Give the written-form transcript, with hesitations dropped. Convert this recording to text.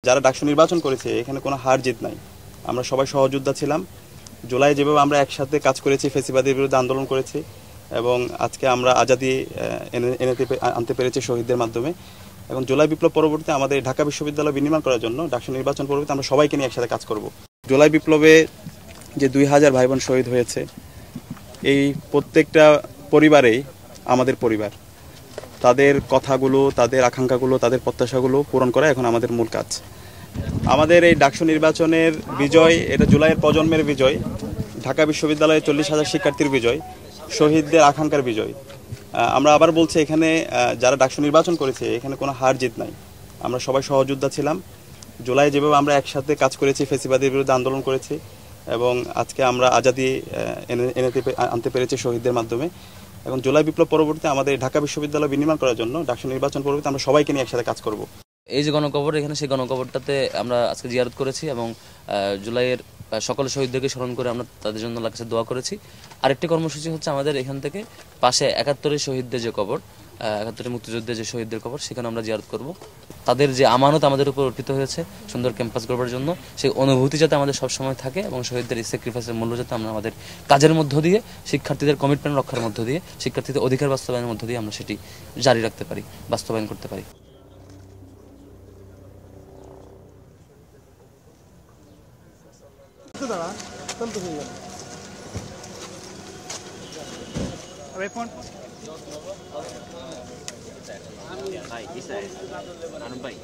যারা ডাকসু নির্বাচন করেছে এখানে কোনো হার জিত নাই। আমরা সবাই সহযোদ্ধা ছিলাম। জুলাই যেভাবে আমরা একসাথে কাজ করেছি, ফ্যাসিবাদের বিরুদ্ধে আন্দোলন করেছি এবং আজকে আমরা আজাদি আনতে পেরেছি শহীদদের মাধ্যমে। এখন জুলাই বিপ্লব পরবর্তীতে আমাদের ঢাকা বিশ্ববিদ্যালয় বিনির্মাণ করার জন্য ডাকসু নির্বাচন পরবর্তীতে আমরা সবাইকে নিয়ে একসাথে কাজ করব। জুলাই বিপ্লবে যে 2000 ভাই বোন শহীদ হয়েছে, এই প্রত্যেকটা পরিবারেই আমাদের পরিবার। তাদের কথাগুলো, তাদের আকাঙ্ক্ষাগুলো, তাদের প্রত্যাশাগুলো পূরণ করা এখন আমাদের মূল কাজ। আমাদের এই ডাকসু নির্বাচনের বিজয়, এটা জুলাইয়ের প্রজন্মের বিজয়, ঢাকা বিশ্ববিদ্যালয়ের 40,000 শিক্ষার্থীর বিজয়, শহীদদের আকাঙ্ক্ষার বিজয়। আমরা আবার বলছি, এখানে যারা ডাকসু নির্বাচন করেছে এখানে কোনো হার জিত নাই। আমরা সবাই সহযোদ্ধা ছিলাম। জুলাই যেভাবে আমরা একসাথে কাজ করেছি, ফ্যাসিবাদের বিরুদ্ধে আন্দোলন করেছি এবং আজকে আমরা আজাদি আনতে পেরেছি শহীদদের মাধ্যমে। এখন জুলাই বিপ্লব পরবর্তীতে আমাদের ঢাকা বিশ্ববিদ্যালয় বিনির্মাণ করার জন্য ডাকসু নির্বাচন পরবর্তীতে আমরা সবাইকে নিয়ে একসাথে কাজ করব। এই যে গণকবর, এখানে সেই গণকবরটাতে আমরা আজকে জিয়ারত করেছি এবং জুলাইয়ের সকল শহীদদেরকে স্মরণ করে আমরা তাদের জন্য আল্লাহর কাছে দোয়া করেছি। আরেকটি কর্মসূচি হচ্ছে আমাদের এখান থেকে পাশে 71 শহীদদের যে কবর, 71 মুক্তিযুদ্ধের যে শহীদদের কবর, সেখানে আমরা জিয়ারত করব। তাদের যে আমানত আমাদের উপর অর্পিত হয়েছে সুন্দর ক্যাম্পাস গড়বার জন্য, সেই অনুভূতি যাতে আমাদের সবসময় থাকে এবং শহীদদের স্যাক্রিফাইসের মূল্য যাতে আমরা আমাদের কাজের মধ্য দিয়ে, শিক্ষার্থীদের কমিটমেন্ট রক্ষার মধ্য দিয়ে, শিক্ষার্থীদের অধিকার বাস্তবায়নের মধ্য দিয়ে আমরা সেটি জারি রাখতে পারি, বাস্তবায়ন করতে পারি। ভাই